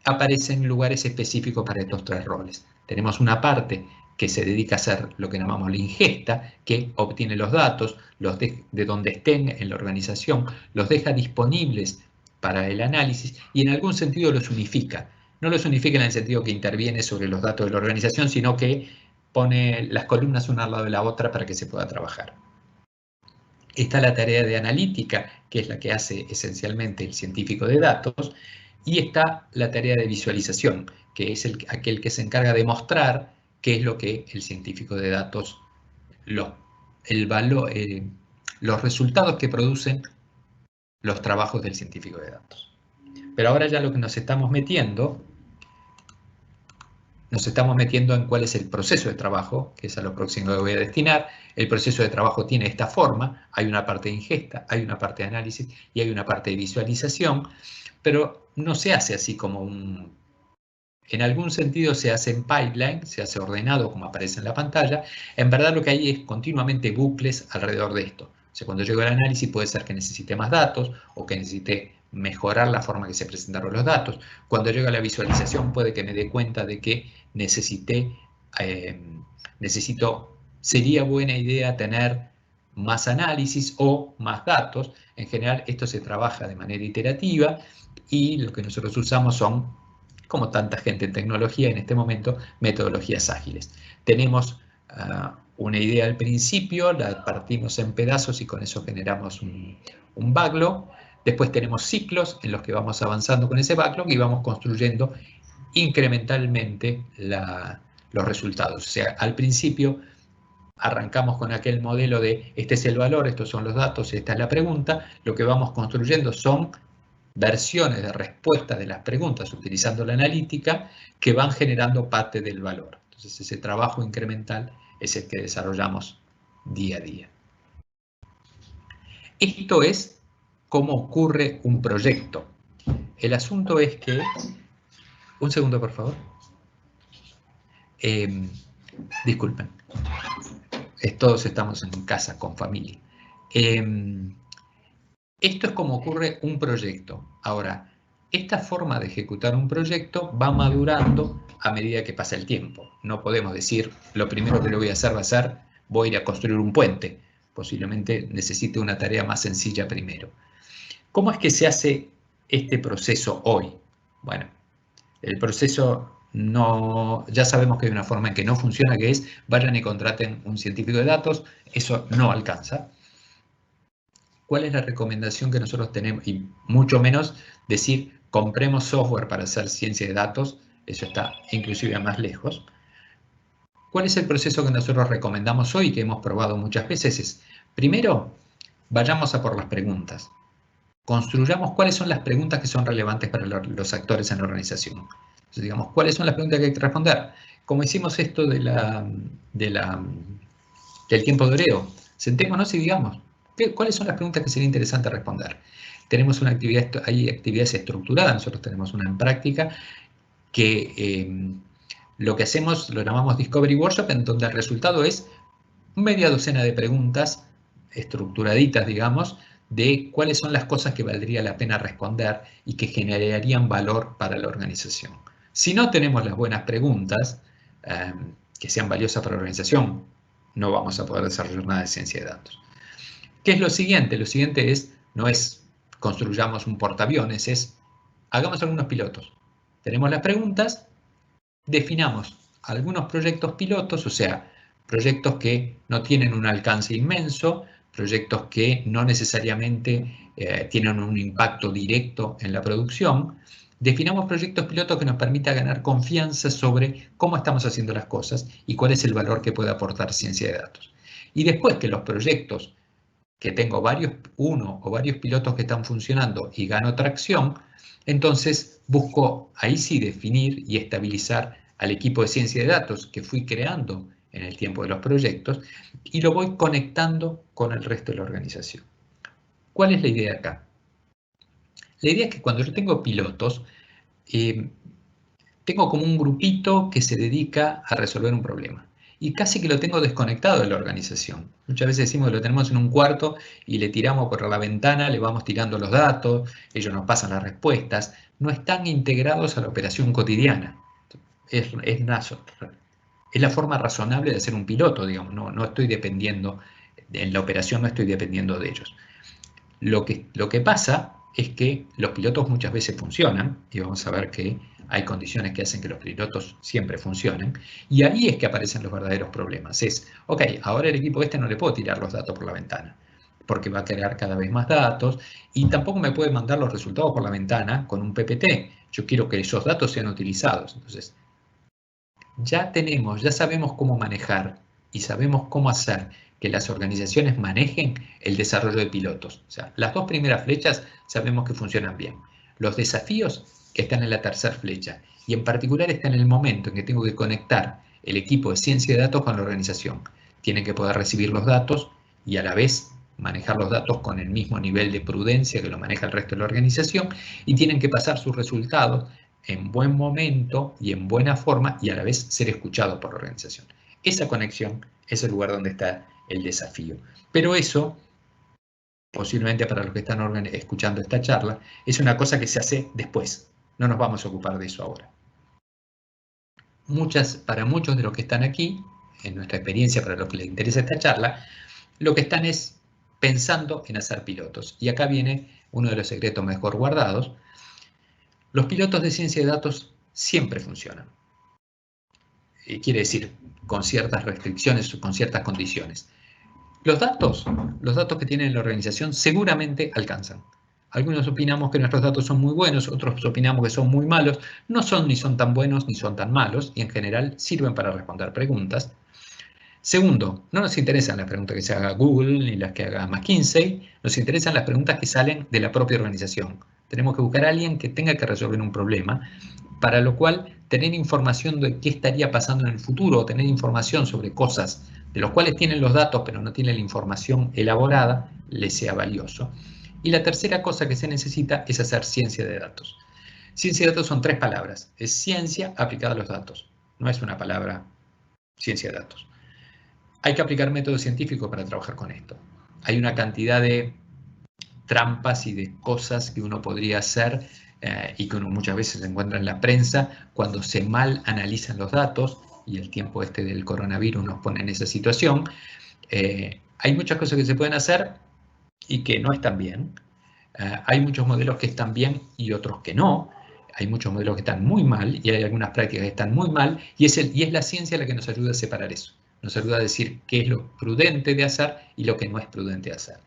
aparecen lugares específicos para estos tres roles. Tenemos una parte que se dedica a hacer lo que llamamos la ingesta, que obtiene los datos, de donde estén en la organización, los deja disponibles para el análisis y en algún sentido los unifica. No los unifica en el sentido que interviene sobre los datos de la organización, sino que pone las columnas una al lado de la otra para que se pueda trabajar. Está la tarea de analítica, que es la que hace esencialmente el científico de datos, y está la tarea de visualización, que es aquel que se encarga de mostrar qué es lo que el científico de datos, los resultados que producen los trabajos del científico de datos. Pero ahora ya lo que nos estamos metiendo en cuál es el proceso de trabajo, que es a lo próximo que voy a destinar. El proceso de trabajo tiene esta forma: hay una parte de ingesta, hay una parte de análisis y hay una parte de visualización, pero no se hace así como en algún sentido se hace en pipeline, se hace ordenado como aparece en la pantalla. En verdad lo que hay es continuamente bucles alrededor de esto. O sea, cuando llego al análisis puede ser que necesite más datos o que necesite mejorar la forma que se presentaron los datos. Cuando llego a la visualización puede que me dé cuenta de que sería buena idea tener más análisis o más datos. En general esto se trabaja de manera iterativa y lo que nosotros usamos son, como tanta gente en tecnología en este momento, metodologías ágiles. Tenemos una idea al principio, la partimos en pedazos y con eso generamos un backlog. Después tenemos ciclos en los que vamos avanzando con ese backlog y vamos construyendo incrementalmente los resultados. O sea, al principio arrancamos con aquel modelo de este es el valor, estos son los datos, esta es la pregunta. Lo que vamos construyendo son versiones de respuestas de las preguntas utilizando la analítica que van generando parte del valor. Entonces ese trabajo incremental es el que desarrollamos día a día. Esto es cómo ocurre un proyecto. El asunto es que... Un segundo, por favor. Disculpen. Todos estamos en casa con familia. Esto es como ocurre un proyecto. Ahora, esta forma de ejecutar un proyecto va madurando a medida que pasa el tiempo. No podemos decir, lo primero que le voy a hacer va a ser, voy a ir a construir un puente. Posiblemente necesite una tarea más sencilla primero. ¿Cómo es que se hace este proceso hoy? Bueno, el proceso ya sabemos que hay una forma en que no funciona, que es, vayan y contraten un científico de datos. Eso no alcanza. ¿Cuál es la recomendación que nosotros tenemos? Y mucho menos decir, compremos software para hacer ciencia de datos, eso está inclusive más lejos. ¿Cuál es el proceso que nosotros recomendamos hoy, que hemos probado muchas veces? Es, primero, vayamos a por las preguntas. Construyamos cuáles son las preguntas que son relevantes para los actores en la organización. Entonces, digamos, ¿cuáles son las preguntas que hay que responder? Como hicimos esto del tiempo de Oreo, sentémonos y digamos, ¿Cuáles son las preguntas que sería interesante responder? Tenemos una actividad, hay actividades estructuradas, nosotros tenemos una en práctica que lo que hacemos lo llamamos Discovery Workshop, en donde el resultado es media docena de preguntas estructuraditas, digamos, de cuáles son las cosas que valdría la pena responder y que generarían valor para la organización. Si no tenemos las buenas preguntas que sean valiosas para la organización, no vamos a poder desarrollar nada de ciencia de datos. ¿Qué es lo siguiente? Lo siguiente no es construyamos un portaaviones, es hagamos algunos pilotos. Tenemos las preguntas, definamos algunos proyectos pilotos, o sea, proyectos que no tienen un alcance inmenso, proyectos que no necesariamente tienen un impacto directo en la producción. Definamos proyectos pilotos que nos permitan ganar confianza sobre cómo estamos haciendo las cosas y cuál es el valor que puede aportar ciencia de datos. Y después que los proyectos que tengo uno o varios pilotos que están funcionando y gano tracción, entonces busco ahí sí definir y estabilizar al equipo de ciencia de datos que fui creando en el tiempo de los proyectos y lo voy conectando con el resto de la organización. ¿Cuál es la idea acá? La idea es que cuando yo tengo pilotos, tengo como un grupito que se dedica a resolver un problema. Y casi que lo tengo desconectado de la organización. Muchas veces decimos que lo tenemos en un cuarto y le tiramos por la ventana, le vamos tirando los datos, ellos nos pasan las respuestas. No están integrados a la operación cotidiana. Es la forma razonable de hacer un piloto, digamos. No estoy dependiendo, en la operación no estoy dependiendo de ellos. Lo que pasa es que los pilotos muchas veces funcionan, y vamos a ver que hay condiciones que hacen que los pilotos siempre funcionen, y ahí es que aparecen los verdaderos problemas. Ok, ahora el equipo no le puedo tirar los datos por la ventana, porque va a crear cada vez más datos, y tampoco me puede mandar los resultados por la ventana con un PPT. Yo quiero que esos datos sean utilizados. Entonces, ya sabemos cómo manejar y sabemos cómo hacer que las organizaciones manejen el desarrollo de pilotos. O sea, las dos primeras flechas sabemos que funcionan bien. Los desafíos están en la tercera flecha y en particular está en el momento en que tengo que conectar el equipo de ciencia de datos con la organización. Tienen que poder recibir los datos y a la vez manejar los datos con el mismo nivel de prudencia que lo maneja el resto de la organización y tienen que pasar sus resultados en buen momento y en buena forma y a la vez ser escuchado por la organización. Esa conexión es el lugar donde está el desafío. Pero eso, posiblemente para los que están escuchando esta charla, es una cosa que se hace después. No nos vamos a ocupar de eso ahora. Para muchos de los que están aquí, en nuestra experiencia, para los que les interesa esta charla, lo que están es pensando en hacer pilotos. Y acá viene uno de los secretos mejor guardados. Los pilotos de ciencia de datos siempre funcionan. Quiere decir, con ciertas restricciones o con ciertas condiciones. Los datos que tiene la organización seguramente alcanzan. Algunos opinamos que nuestros datos son muy buenos, otros opinamos que son muy malos. No son ni son tan buenos ni son tan malos y en general sirven para responder preguntas. Segundo, no nos interesan las preguntas que se haga Google ni las que haga McKinsey, nos interesan las preguntas que salen de la propia organización. Tenemos que buscar a alguien que tenga que resolver un problema, para lo cual tener información de qué estaría pasando en el futuro, o tener información sobre cosas de los cuales tienen los datos pero no tienen la información elaborada, les sea valioso. Y la tercera cosa que se necesita es hacer ciencia de datos. Ciencia de datos son 3 palabras. Es ciencia aplicada a los datos. No es una palabra ciencia de datos. Hay que aplicar métodos científicos para trabajar con esto. Hay una cantidad de trampas y de cosas que uno podría hacer y que uno muchas veces encuentra en la prensa cuando se mal analizan los datos, y el tiempo del coronavirus nos pone en esa situación. Hay muchas cosas que se pueden hacer y que no están bien. Hay muchos modelos que están bien y otros que no. Hay muchos modelos que están muy mal y hay algunas prácticas que están muy mal y es la ciencia la que nos ayuda a separar eso. Nos ayuda a decir qué es lo prudente de hacer y lo que no es prudente de hacer.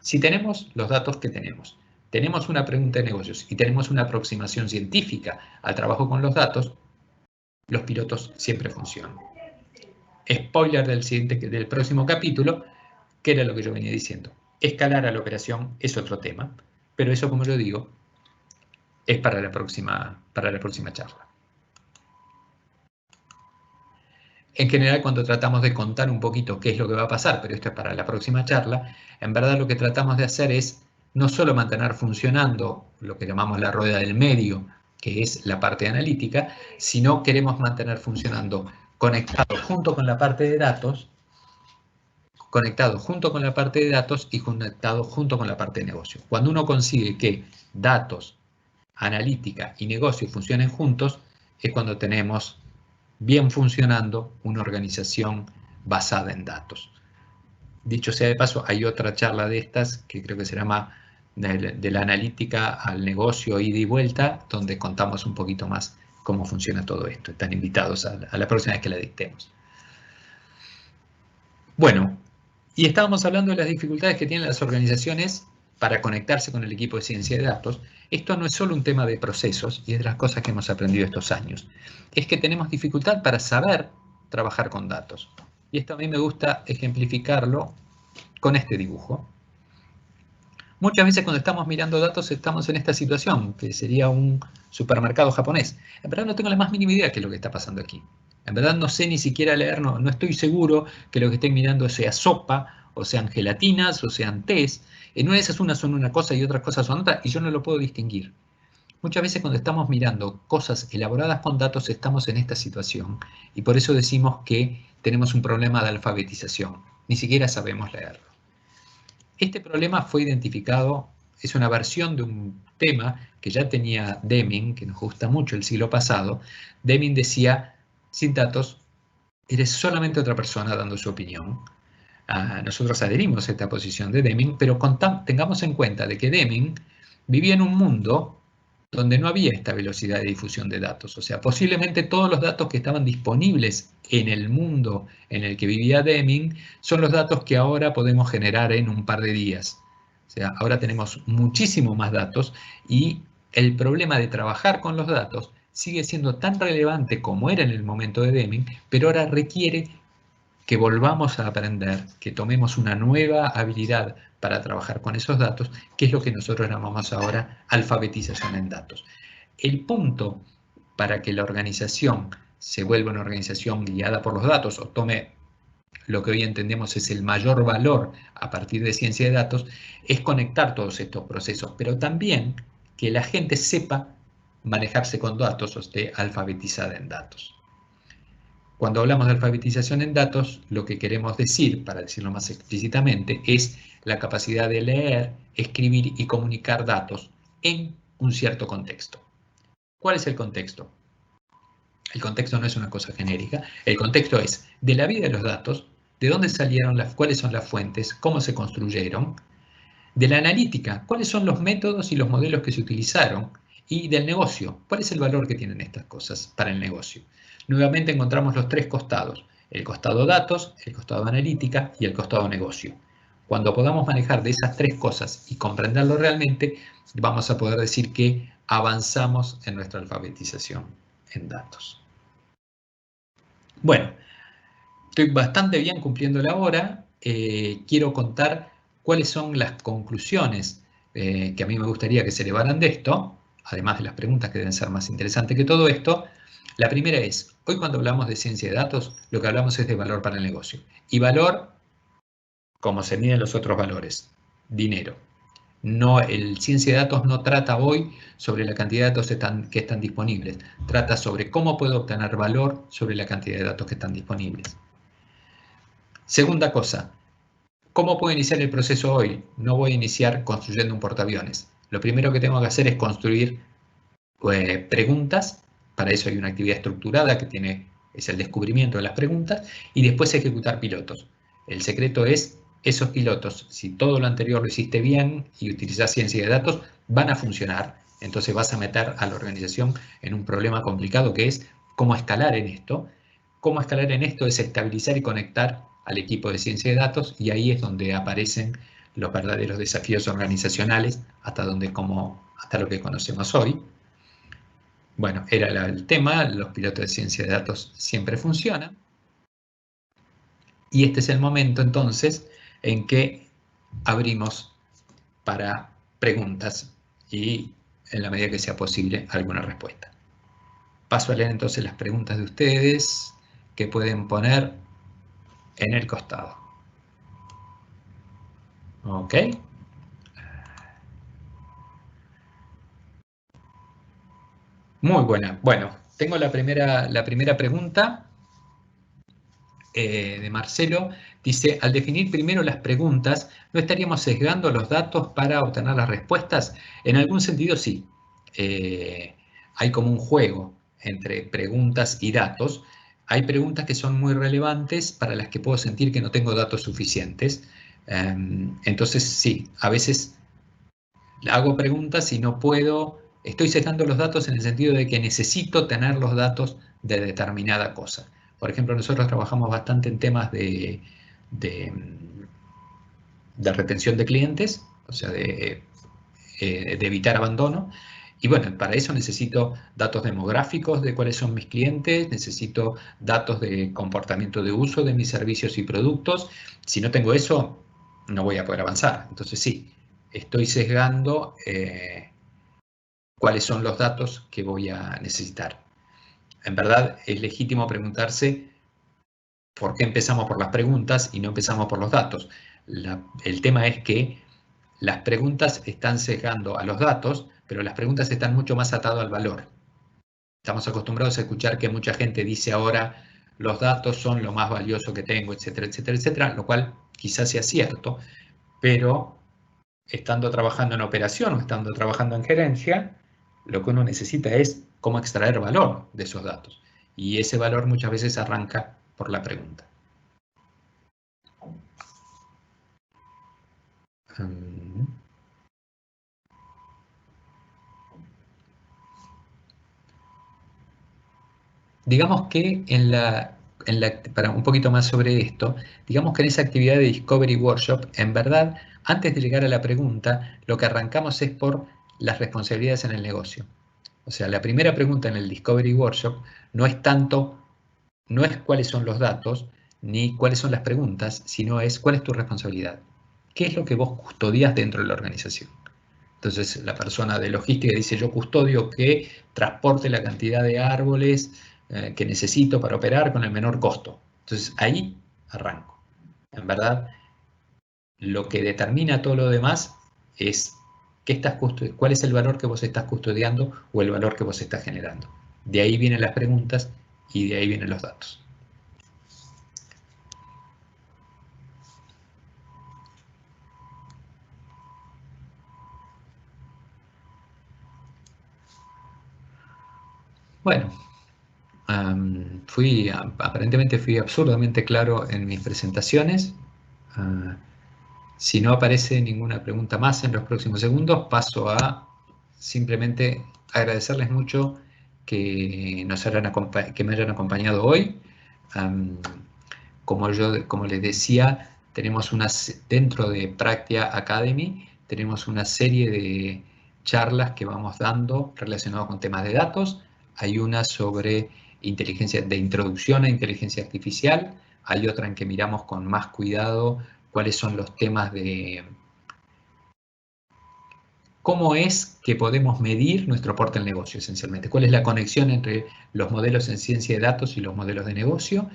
Si tenemos los datos que tenemos una pregunta de negocios y tenemos una aproximación científica al trabajo con los datos, los pilotos siempre funcionan. Spoiler del próximo capítulo, que era lo que yo venía diciendo. Escalar a la operación es otro tema, pero eso, como yo digo, es para la próxima charla. En general, cuando tratamos de contar un poquito qué es lo que va a pasar, pero esto es para la próxima charla, en verdad lo que tratamos de hacer es no solo mantener funcionando lo que llamamos la rueda del medio, que es la parte analítica, sino queremos mantener funcionando conectado junto con la parte de datos, conectado junto con la parte de datos y conectado junto con la parte de negocio. Cuando uno consigue que datos, analítica y negocio funcionen juntos, es cuando tenemos bien funcionando una organización basada en datos. Dicho sea de paso, hay otra charla de estas que creo que se llama de la analítica al negocio, ida y vuelta, donde contamos un poquito más cómo funciona todo esto. Están invitados a la próxima vez que la dictemos. Bueno, y estábamos hablando de las dificultades que tienen las organizaciones para conectarse con el equipo de ciencia de datos. Esto no es solo un tema de procesos, y es de las cosas que hemos aprendido estos años. Es que tenemos dificultad para saber trabajar con datos. Y esto a mí me gusta ejemplificarlo con este dibujo. Muchas veces cuando estamos mirando datos estamos en esta situación, que sería un supermercado japonés. En verdad no tengo la más mínima idea de qué es lo que está pasando aquí. En verdad no sé ni siquiera leer, no estoy seguro que lo que estén mirando sea sopa, o sean gelatinas, o sean tés. En una de esas unas son una cosa y otras cosas son otra, y yo no lo puedo distinguir. Muchas veces cuando estamos mirando cosas elaboradas con datos estamos en esta situación, y por eso decimos que tenemos un problema de alfabetización. Ni siquiera sabemos leerlo. Este problema fue identificado, es una versión de un tema que ya tenía Deming, que nos gusta mucho el siglo pasado. Deming decía, sin datos, eres solamente otra persona dando su opinión. Nosotros adherimos a esta posición de Deming, pero tengamos en cuenta de que Deming vivía en un mundo donde no había esta velocidad de difusión de datos. O sea, posiblemente todos los datos que estaban disponibles en el mundo en el que vivía Deming son los datos que ahora podemos generar en un par de días. O sea, ahora tenemos muchísimo más datos y el problema de trabajar con los datos sigue siendo tan relevante como era en el momento de Deming, pero ahora requiere que volvamos a aprender, que tomemos una nueva habilidad para trabajar con esos datos, que es lo que nosotros llamamos ahora alfabetización en datos. El punto para que la organización se vuelva una organización guiada por los datos o tome lo que hoy entendemos es el mayor valor a partir de ciencia de datos, es conectar todos estos procesos, pero también que la gente sepa manejarse con datos o esté alfabetizada en datos. Cuando hablamos de alfabetización en datos, lo que queremos decir, para decirlo más explícitamente, es la capacidad de leer, escribir y comunicar datos en un cierto contexto. ¿Cuál es el contexto? El contexto no es una cosa genérica. El contexto es de la vida de los datos, de dónde salieron, cuáles son las fuentes, cómo se construyeron, de la analítica, cuáles son los métodos y los modelos que se utilizaron, y del negocio, cuál es el valor que tienen estas cosas para el negocio. Nuevamente encontramos los tres costados, el costado datos, el costado analítica y el costado negocio. Cuando podamos manejar de esas tres cosas y comprenderlo realmente, vamos a poder decir que avanzamos en nuestra alfabetización en datos. Bueno, estoy bastante bien cumpliendo la hora. Quiero contar cuáles son las conclusiones que a mí me gustaría que se llevaran de esto, además de las preguntas que deben ser más interesantes que todo esto. La primera es, hoy cuando hablamos de ciencia de datos, lo que hablamos es de valor para el negocio. Y valor, como se miden los otros valores, dinero. No, el ciencia de datos no trata hoy sobre la cantidad de datos que están disponibles, trata sobre cómo puedo obtener valor sobre la cantidad de datos que están disponibles. Segunda cosa, ¿cómo puedo iniciar el proceso hoy? No voy a iniciar construyendo un portaaviones. Lo primero que tengo que hacer es construir preguntas. Para eso hay una actividad estructurada que es el descubrimiento de las preguntas y después ejecutar pilotos. El secreto es esos pilotos, si todo lo anterior lo hiciste bien y utilizas ciencia de datos, van a funcionar. Entonces vas a meter a la organización en un problema complicado que es cómo escalar en esto. Cómo escalar en esto es estabilizar y conectar al equipo de ciencia de datos y ahí es donde aparecen los verdaderos desafíos organizacionales hasta lo que conocemos hoy. Bueno, era el tema, los pilotos de ciencia de datos siempre funcionan. Y este es el momento entonces en que abrimos para preguntas y en la medida que sea posible alguna respuesta. Paso a leer entonces las preguntas de ustedes que pueden poner en el costado. ¿Ok? Muy buena. Bueno, tengo la primera pregunta de Marcelo. Dice, al definir primero las preguntas, ¿no estaríamos sesgando los datos para obtener las respuestas? En algún sentido, sí. Hay como un juego entre preguntas y datos. Hay preguntas que son muy relevantes para las que puedo sentir que no tengo datos suficientes. Entonces, sí, a veces hago preguntas y no puedo, estoy sesgando los datos en el sentido de que necesito tener los datos de determinada cosa. Por ejemplo, nosotros trabajamos bastante en temas de, de retención de clientes, o sea, de evitar abandono. Y bueno, para eso necesito datos demográficos de cuáles son mis clientes, necesito datos de comportamiento de uso de mis servicios y productos. Si no tengo eso, no voy a poder avanzar. Entonces sí, estoy sesgando cuáles son los datos que voy a necesitar. En verdad, es legítimo preguntarse por qué empezamos por las preguntas y no empezamos por los datos. El tema es que las preguntas están sesgando a los datos, pero las preguntas están mucho más atadas al valor. Estamos acostumbrados a escuchar que mucha gente dice ahora los datos son lo más valioso que tengo, etcétera, etcétera, etcétera, lo cual quizás sea cierto, pero estando trabajando en operación o estando trabajando en gerencia, lo que uno necesita es cómo extraer valor de esos datos. Y ese valor muchas veces arranca por la pregunta. Digamos que para un poquito más sobre esto, digamos que en esa actividad de Discovery Workshop, en verdad, antes de llegar a la pregunta, lo que arrancamos es por las responsabilidades en el negocio. O sea, la primera pregunta en el Discovery Workshop no es cuáles son los datos, ni cuáles son las preguntas, sino es cuál es tu responsabilidad. ¿Qué es lo que vos custodias dentro de la organización? Entonces, la persona de logística dice, yo custodio que transporte la cantidad de árboles que necesito para operar con el menor costo. Entonces, ahí arranco. En verdad, lo que determina todo lo demás es cuál es el valor que vos estás custodiando o el valor que vos estás generando. De ahí vienen las preguntas y de ahí vienen los datos. Bueno, aparentemente fui absurdamente claro en mis presentaciones. Si no aparece ninguna pregunta más en los próximos segundos, paso a simplemente agradecerles mucho que me hayan acompañado hoy. Como les decía, dentro de Practia Academy, tenemos una serie de charlas que vamos dando relacionadas con temas de datos. Hay una sobre introducción a inteligencia artificial, hay otra en que miramos con más cuidado cuáles son los temas de cómo es que podemos medir nuestro aporte al negocio, esencialmente. ¿Cuál es la conexión entre los modelos en ciencia de datos y los modelos de negocio?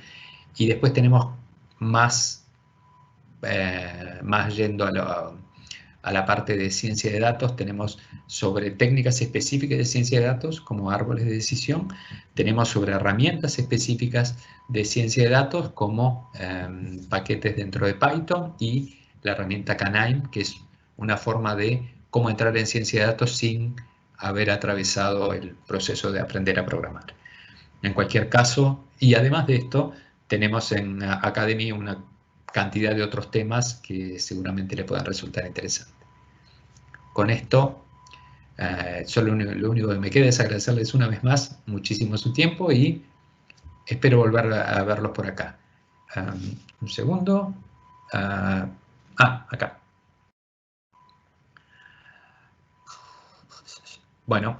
Y después tenemos más yendo a la parte de ciencia de datos, tenemos sobre técnicas específicas de ciencia de datos, como árboles de decisión, tenemos sobre herramientas específicas de ciencia de datos, como paquetes dentro de Python, y la herramienta Canine, que es una forma de cómo entrar en ciencia de datos sin haber atravesado el proceso de aprender a programar. En cualquier caso, y además de esto, tenemos en Academy una cantidad de otros temas que seguramente le puedan resultar interesantes. Con esto, lo único que me queda es agradecerles una vez más muchísimo su tiempo y espero volver a verlos por acá. Un segundo. Acá. Bueno,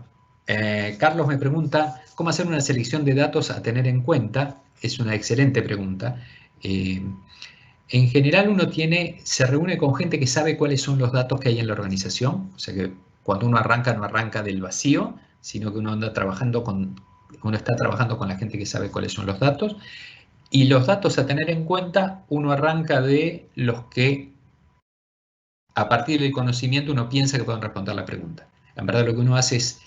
Carlos me pregunta, ¿cómo hacer una selección de datos a tener en cuenta? Es una excelente pregunta. En general uno se reúne con gente que sabe cuáles son los datos que hay en la organización, o sea que cuando uno arranca no arranca del vacío, sino que uno está trabajando con la gente que sabe cuáles son los datos, Y los datos a tener en cuenta, uno arranca de los que a partir del conocimiento uno piensa que pueden responder la pregunta. En verdad lo que uno hace es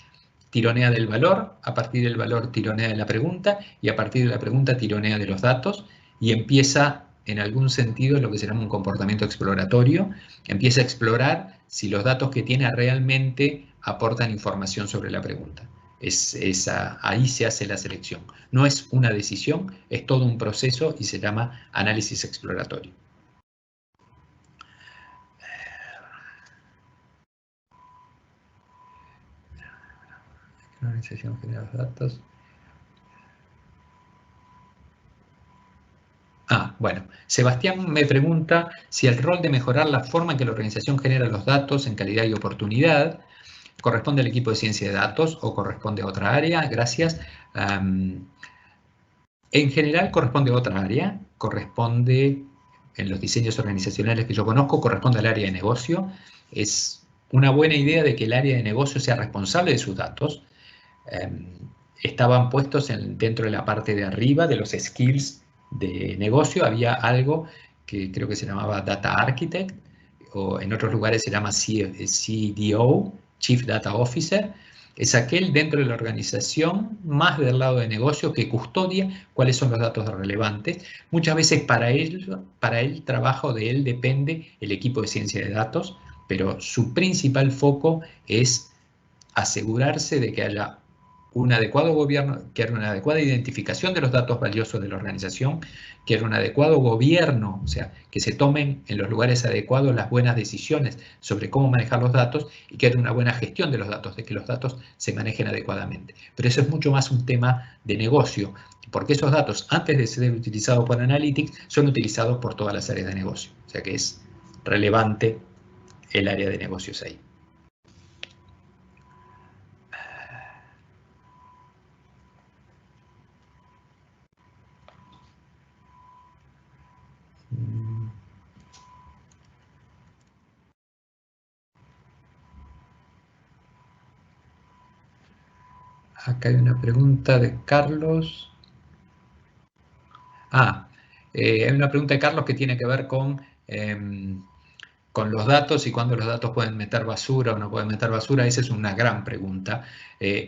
tironea del valor, a partir del valor tironea de la pregunta y a partir de la pregunta tironea de los datos y empieza en algún sentido lo que se llama un comportamiento exploratorio, empieza a explorar si los datos que tiene realmente aportan información sobre la pregunta. Ahí se hace la selección. No es una decisión, es todo un proceso y se llama análisis exploratorio. Organización genera los datos. Bueno, Sebastián me pregunta si el rol de mejorar la forma en que la organización genera los datos en calidad y oportunidad corresponde al equipo de ciencia de datos o corresponde a otra área. Gracias. En general corresponde a otra área, corresponde, en los diseños organizacionales que yo conozco, corresponde al área de negocio. Es una buena idea de que el área de negocio sea responsable de sus datos. Estaban puestos dentro de la parte de arriba de los skills de negocio, había algo que creo que se llamaba Data Architect, o en otros lugares se llama CDO, Chief Data Officer. Es aquel dentro de la organización, más del lado de negocio, que custodia cuáles son los datos relevantes. Muchas veces para el trabajo de él depende el equipo de ciencia de datos, pero su principal foco es asegurarse de que haya un adecuado gobierno, que haya una adecuada identificación de los datos valiosos de la organización, que haya un adecuado gobierno, o sea, que se tomen en los lugares adecuados las buenas decisiones sobre cómo manejar los datos y que haya una buena gestión de los datos, de que los datos se manejen adecuadamente. Pero eso es mucho más un tema de negocio, porque esos datos, antes de ser utilizados por Analytics, son utilizados por todas las áreas de negocio. O sea que es relevante el área de negocios ahí. Acá hay una pregunta de Carlos. Hay una pregunta de Carlos que tiene que ver con los datos y cuándo los datos pueden meter basura o no pueden meter basura. Esa es una gran pregunta.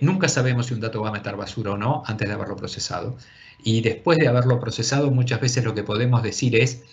Nunca sabemos si un dato va a meter basura o no antes de haberlo procesado. Y después de haberlo procesado, muchas veces lo que podemos decir es,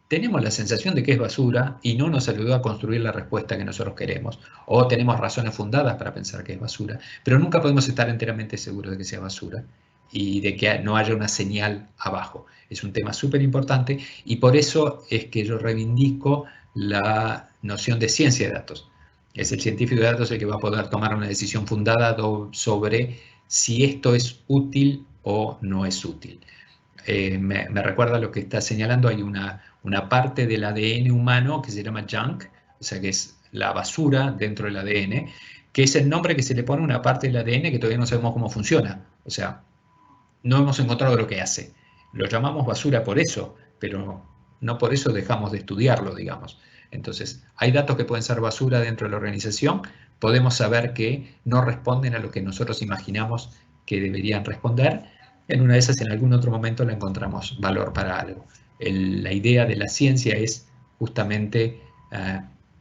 tenemos la sensación de que es basura y no nos ayudó a construir la respuesta que nosotros queremos. O tenemos razones fundadas para pensar que es basura, pero nunca podemos estar enteramente seguros de que sea basura y de que no haya una señal abajo. Es un tema súper importante y por eso es que yo reivindico la noción de ciencia de datos. Es el científico de datos el que va a poder tomar una decisión fundada sobre si esto es útil o no es útil. Me recuerda lo que está señalando, hay una parte del ADN humano que se llama junk, o sea que es la basura dentro del ADN, que es el nombre que se le pone a una parte del ADN que todavía no sabemos cómo funciona. O sea, no hemos encontrado lo que hace. Lo llamamos basura por eso, pero no por eso dejamos de estudiarlo, digamos. Entonces, hay datos que pueden ser basura dentro de la organización, podemos saber que no responden a lo que nosotros imaginamos que deberían responder. En una de esas, en algún otro momento, le encontramos valor para algo. La idea de la ciencia es justamente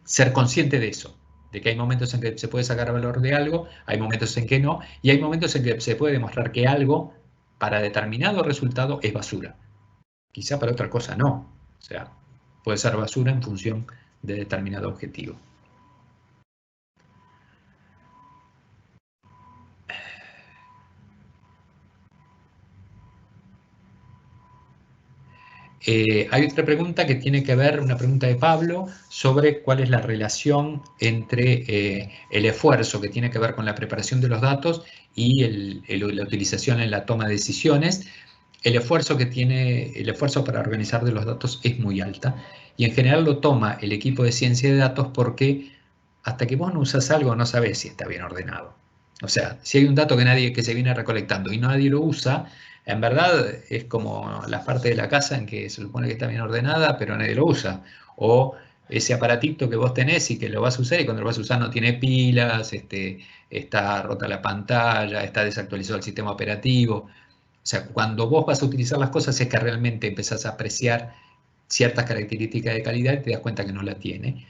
ser consciente de eso, de que hay momentos en que se puede sacar valor de algo, hay momentos en que no, y hay momentos en que se puede demostrar que algo para determinado resultado es basura. Quizá para otra cosa no. O sea, puede ser basura en función de determinado objetivo. Hay otra pregunta que tiene que ver, una pregunta de Pablo, sobre cuál es la relación entre el esfuerzo que tiene que ver con la preparación de los datos y la utilización en la toma de decisiones. El esfuerzo para organizar de los datos es muy alta y en general lo toma el equipo de ciencia de datos porque hasta que vos no usas algo no sabés si está bien ordenado. O sea, si hay un dato que se viene recolectando y nadie lo usa, en verdad es como la parte de la casa en que se supone que está bien ordenada, pero nadie lo usa. O ese aparatito que vos tenés y que lo vas a usar y cuando lo vas a usar no tiene pilas, está rota la pantalla, está desactualizado el sistema operativo. O sea, cuando vos vas a utilizar las cosas es que realmente empezás a apreciar ciertas características de calidad y te das cuenta que no la tiene.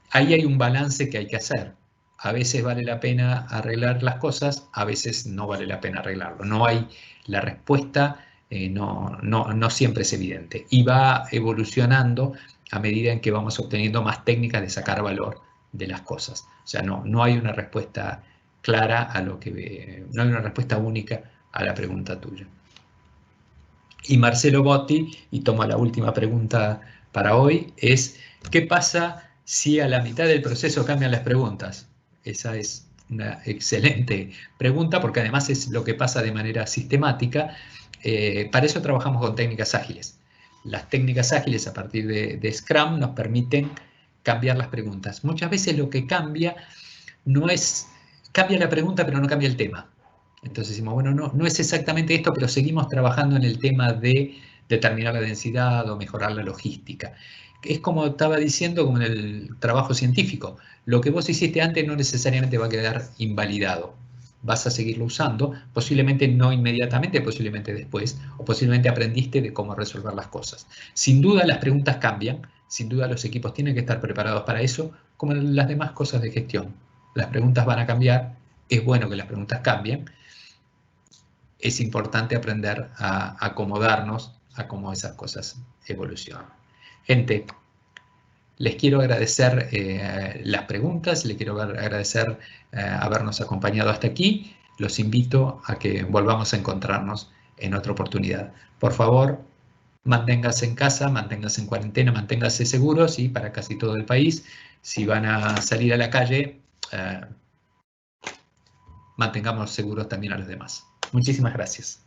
Ahí hay un balance que hay que hacer. A veces vale la pena arreglar las cosas, a veces no vale la pena arreglarlo. No hay la respuesta, no siempre es evidente. Y va evolucionando a medida en que vamos obteniendo más técnicas de sacar valor de las cosas. O sea, no hay una respuesta clara a lo que no hay una respuesta única a la pregunta tuya. Y Marcelo Botti, y tomo la última pregunta para hoy, es ¿qué pasa si a la mitad del proceso cambian las preguntas? Esa es una excelente pregunta porque además es lo que pasa de manera sistemática. Para eso trabajamos con técnicas ágiles. Las técnicas ágiles a partir de Scrum nos permiten cambiar las preguntas. Muchas veces lo que cambia no es, cambia la pregunta pero no cambia el tema. Entonces decimos, bueno, no es exactamente esto, pero seguimos trabajando en el tema de determinar la densidad o mejorar la logística. Es como estaba diciendo, como en el trabajo científico. Lo que vos hiciste antes no necesariamente va a quedar invalidado. Vas a seguirlo usando, posiblemente no inmediatamente, posiblemente después, o posiblemente aprendiste de cómo resolver las cosas. Sin duda las preguntas cambian, sin duda los equipos tienen que estar preparados para eso, como en las demás cosas de gestión. Las preguntas van a cambiar, es bueno que las preguntas cambien, es importante aprender a acomodarnos a cómo esas cosas evolucionan. Gente, les quiero agradecer las preguntas, les quiero agradecer habernos acompañado hasta aquí. Los invito a que volvamos a encontrarnos en otra oportunidad. Por favor, manténganse en casa, manténganse en cuarentena, manténganse seguros y para casi todo el país, si van a salir a la calle, mantengamos seguros también a los demás. Muchísimas gracias.